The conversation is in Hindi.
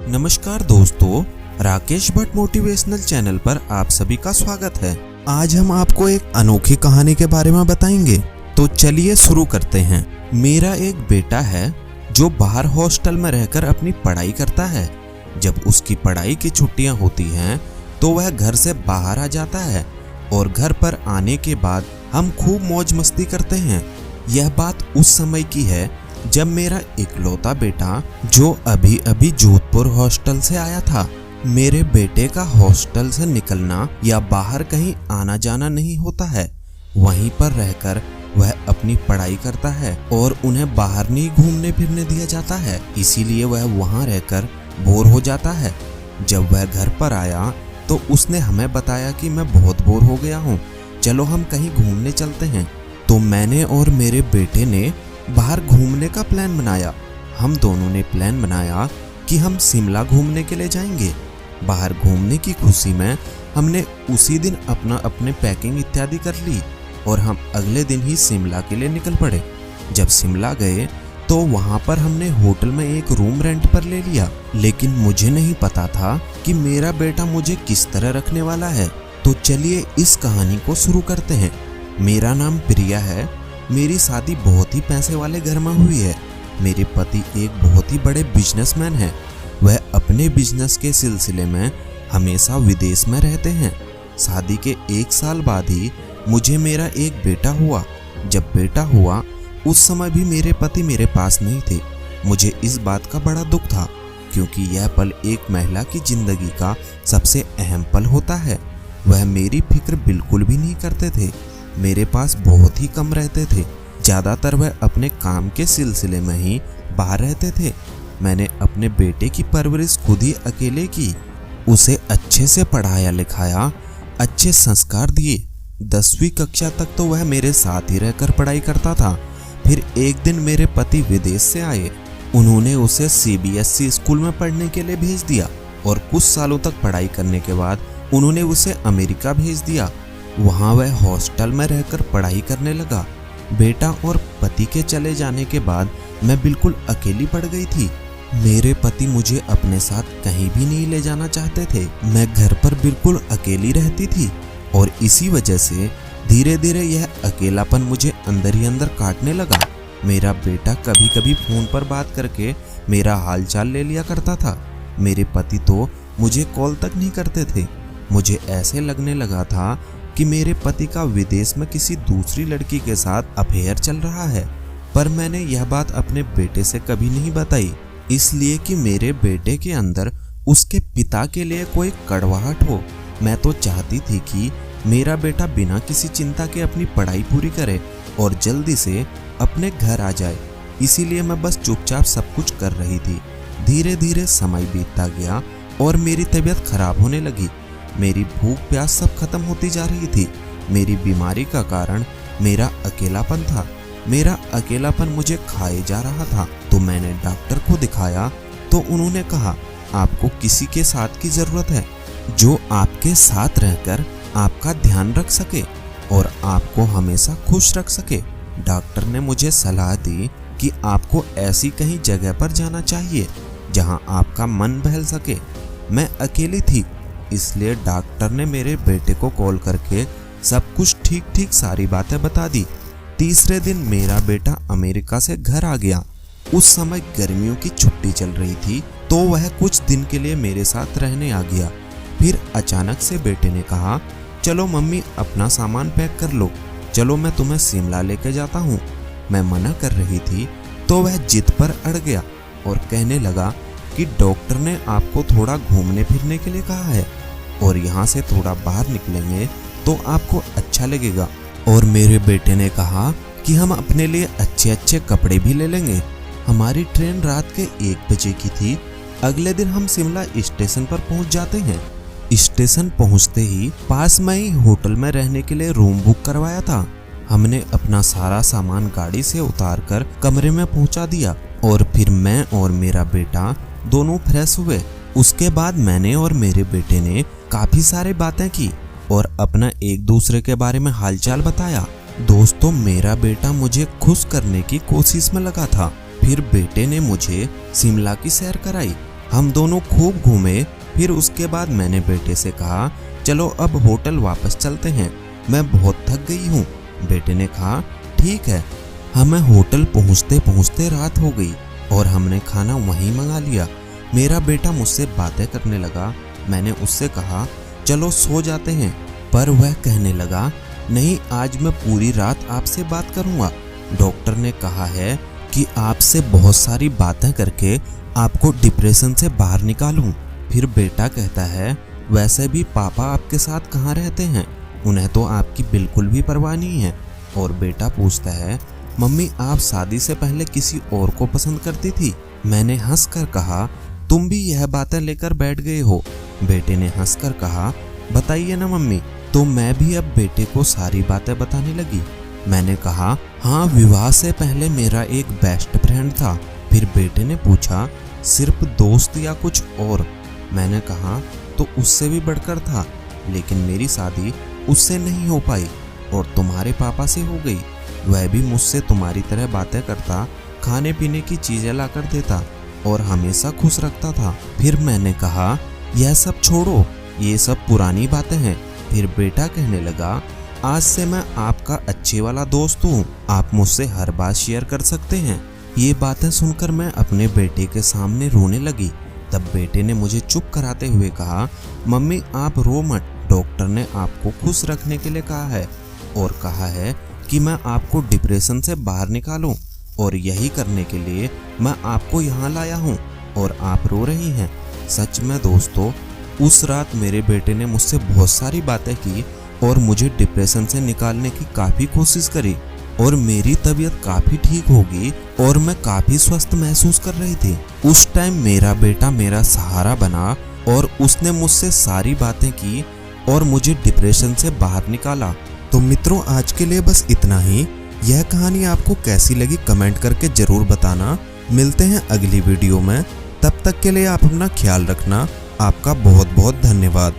नमस्कार दोस्तों, राकेश भट्ट मोटिवेशनल चैनल पर आप सभी का स्वागत है। आज हम आपको एक अनोखी कहानी के बारे में बताएंगे, तो चलिए शुरू करते हैं। मेरा एक बेटा है जो बाहर हॉस्टल में रहकर अपनी पढ़ाई करता है। जब उसकी पढ़ाई की छुट्टियां होती हैं तो वह घर से बाहर आ जाता है और घर पर आने के बाद हम खूब मौज मस्ती करते हैं। यह बात उस समय की है जब मेरा इकलौता बेटा जो अभी अभी जोधपुर हॉस्टल से आया था। मेरे बेटे का हॉस्टल से निकलना या बाहर कहीं आना जाना नहीं होता है। वहीं पर रहकर वह अपनी पढ़ाई करता है और उन्हें बाहर नहीं घूमने फिरने दिया जाता है, इसीलिए वह वहां रहकर बोर हो जाता है। जब वह घर पर आया तो उसने हमें बताया कि मैं बहुत बोर हो गया हूँ, चलो हम कहीं घूमने चलते हैं। तो मैंने और मेरे बेटे ने बाहर घूमने का प्लान बनाया। हम दोनों ने प्लान बनाया कि हम शिमला घूमने के लिए जाएंगे। बाहर घूमने की खुशी में हमने उसी दिन अपने पैकिंग इत्यादि कर ली और हम अगले दिन ही शिमला के लिए निकल पड़े। जब शिमला गए तो वहां पर हमने होटल में एक रूम रेंट पर ले लिया, लेकिन मुझे नहीं पता था कि मेरा बेटा मुझे किस तरह रखने वाला है। तो चलिए इस कहानी को शुरू करते हैं। मेरा नाम प्रिया है। मेरी शादी बहुत ही पैसे वाले घर में हुई है। मेरे पति एक बहुत ही बड़े बिजनेसमैन हैं। वह अपने बिजनेस के सिलसिले में हमेशा विदेश में रहते हैं। शादी के 1 साल बाद ही मुझे मेरा एक बेटा हुआ। जब बेटा हुआ उस समय भी मेरे पति मेरे पास नहीं थे। मुझे इस बात का बड़ा दुख था, क्योंकि यह पल एक महिला की जिंदगी का सबसे अहम पल होता है। वह मेरी फिक्र बिल्कुल भी नहीं करते थे। मेरे पास बहुत ही कम रहते थे। ज़्यादातर वह अपने काम के सिलसिले में ही बाहर रहते थे। मैंने अपने बेटे की परवरिश खुद ही अकेले की। उसे अच्छे से पढ़ाया लिखाया, अच्छे संस्कार दिए। 10वीं कक्षा तक तो वह मेरे साथ ही रहकर पढ़ाई करता था। फिर एक दिन मेरे पति विदेश से आए। उन्होंने उसे CBSE स्कूल में पढ़ने के लिए भेज दिया और कुछ सालों तक पढ़ाई करने के बाद उन्होंने उसे अमेरिका भेज दिया। वहाँ वह हॉस्टल में रहकर पढ़ाई करने लगा। बेटा और पति के चले जाने के बाद मैं बिल्कुल अकेली पड़ गई थी। मेरे पति मुझे अपने साथ कहीं भी नहीं ले जाना चाहते थे। मैं घर पर बिल्कुल अकेली रहती थी और इसी वजह से धीरे धीरे यह अकेलापन मुझे अंदर ही अंदर काटने लगा। मेरा बेटा कभी कभी फोन पर बात करके मेरा हालचाल ले लिया करता था। मेरे पति तो मुझे कॉल तक नहीं करते थे। मुझे ऐसे लगने लगा था कि मेरे पति का विदेश में किसी दूसरी लड़की के साथ अफेयर चल रहा है, पर मैंने यह बात अपने बेटे से कभी नहीं बताई, इसलिए कि मेरे बेटे के अंदर उसके पिता के लिए कोई कड़वाहट हो। मैं तो चाहती थी कि मेरा बेटा बिना किसी चिंता के अपनी पढ़ाई पूरी करे और जल्दी से अपने घर आ जाए, इसीलिए मैं बस चुपचाप सब कुछ कर रही थी। धीरे धीरे समय बीतता गया और मेरी तबीयत खराब होने लगी। मेरी भूख प्यास सब खत्म होती जा रही थी। मेरी बीमारी का कारण मेरा अकेलापन था। मेरा अकेलापन मुझे खाए जा रहा था। तो मैंने डॉक्टर को दिखाया तो उन्होंने कहा, आपको किसी के साथ की जरूरत है जो आपके साथ रहकर आपका ध्यान रख सके और आपको हमेशा खुश रख सके। डॉक्टर ने मुझे सलाह दी कि आपको ऐसी कहीं जगह पर जाना चाहिए जहां आपका मन बहल सके। मैं अकेली थी, इसलिए डॉक्टर ने मेरे बेटे को कॉल करके सब कुछ ठीक ठीक सारी बातें बता दी। तीसरे दिन मेरा बेटा अमेरिका से घर आ गया। उस समय गर्मियों की छुट्टी चल रही थी, तो वह कुछ दिन के लिए मेरे साथ रहने आ गया। फिर अचानक से बेटे ने कहा, चलो मम्मी अपना सामान पैक कर लो, चलो मैं तुम्हें शिमला लेके जाता हूँ। मैं मना कर रही थी तो वह जिद पर अड़ गया और कहने लगा कि डॉक्टर ने आपको थोड़ा घूमने फिरने के लिए कहा है और यहाँ से थोड़ा बाहर निकलेंगे तो आपको अच्छा लगेगा। और मेरे बेटे ने कहा कि हम अपने लिए अच्छे अच्छे कपड़े भी ले लेंगे। हमारी ट्रेन रात के 1 बजे की थी। अगले दिन हम शिमला स्टेशन पर पहुँच जाते हैं। स्टेशन पहुँचते ही पास में ही होटल में रहने के लिए रूम बुक करवाया था। हमने अपना सारा सामान गाड़ी से उतार कर कमरे में पहुँचा दिया और फिर मैं और मेरा बेटा दोनों फ्रेश हुए। उसके बाद मैंने और मेरे बेटे ने काफी सारी बातें की और अपना एक दूसरे के बारे में हालचाल बताया। दोस्तों, मेरा बेटा मुझे खुश करने की कोशिश में लगा था। फिर बेटे ने मुझे शिमला की सैर कराई हम दोनों खूब घूमे। फिर उसके बाद मैंने बेटे से कहा, चलो अब होटल वापस चलते हैं, मैं बहुत थक गई हूँ। बेटे ने कहा, ठीक है। हमें होटल पहुँचते पहुँचते रात हो गई और हमने खाना वहीं मंगा लिया। मेरा बेटा मुझसे बातें करने लगा। मैंने उससे कहा, चलो सो जाते हैं, पर वह कहने लगा, नहीं, आज मैं पूरी रात आपसे बात करूंगा। डॉक्टर ने कहा है कि आपसे बहुत सारी बातें करके आपको डिप्रेशन से बाहर निकालूं। फिर बेटा कहता है, वैसे भी पापा आपके साथ कहाँ रहते हैं, उन्हें तो आपकी बिल्कुल भी परवाह नहीं है। और बेटा पूछता है, मम्मी आप शादी से पहले किसी और को पसंद करती थी? मैंने हंसकर कहा, तुम भी यह बातें लेकर बैठ गए हो। बेटे ने हंसकर कहा, बताइए ना मम्मी। तो मैं भी अब बेटे को सारी बातें बताने लगी। मैंने कहा, हाँ, विवाह से पहले मेरा एक बेस्ट फ्रेंड था। फिर बेटे ने पूछा, सिर्फ दोस्त या कुछ और? मैंने कहा, तो उससे भी बढ़कर था, लेकिन मेरी शादी उससे नहीं हो पाई और तुम्हारे पापा से हो गई। वह भी मुझसे तुम्हारी तरह बातें करता, खाने पीने की चीजें ला कर देता और हमेशा खुश रखता था। फिर मैंने कहा, यह सब छोड़ो, ये सब पुरानी बातें हैं। फिर बेटा कहने लगा, आज से मैं आपका अच्छे वाला दोस्त हूँ, आप मुझसे हर बात शेयर कर सकते हैं। ये बातें सुनकर मैं अपने बेटे के सामने रोने लगी। तब बेटे ने मुझे चुप कराते हुए कहा, मम्मी आप रो मत, डॉक्टर ने आपको खुश रखने के लिए कहा है और कहा है कि मैं आपको डिप्रेशन से बाहर निकालूं, और यही करने के लिए मैं आपको यहाँ लाया हूँ और आप रो रही हैं। सच में दोस्तों, उस रात मेरे बेटे ने मुझसे बहुत सारी बातें की और मुझे डिप्रेशन से निकालने की काफ़ी कोशिश करी और मेरी तबीयत काफ़ी ठीक होगी और मैं काफ़ी स्वस्थ महसूस कर रही थी। उस टाइम मेरा बेटा मेरा सहारा बना और उसने मुझसे सारी बातें की और मुझे डिप्रेशन से बाहर निकाला। तो मित्रों, आज के लिए बस इतना ही। यह कहानी आपको कैसी लगी कमेंट करके ज़रूर बताना। मिलते हैं अगली वीडियो में, तब तक के लिए आप अपना ख्याल रखना। आपका बहुत बहुत धन्यवाद।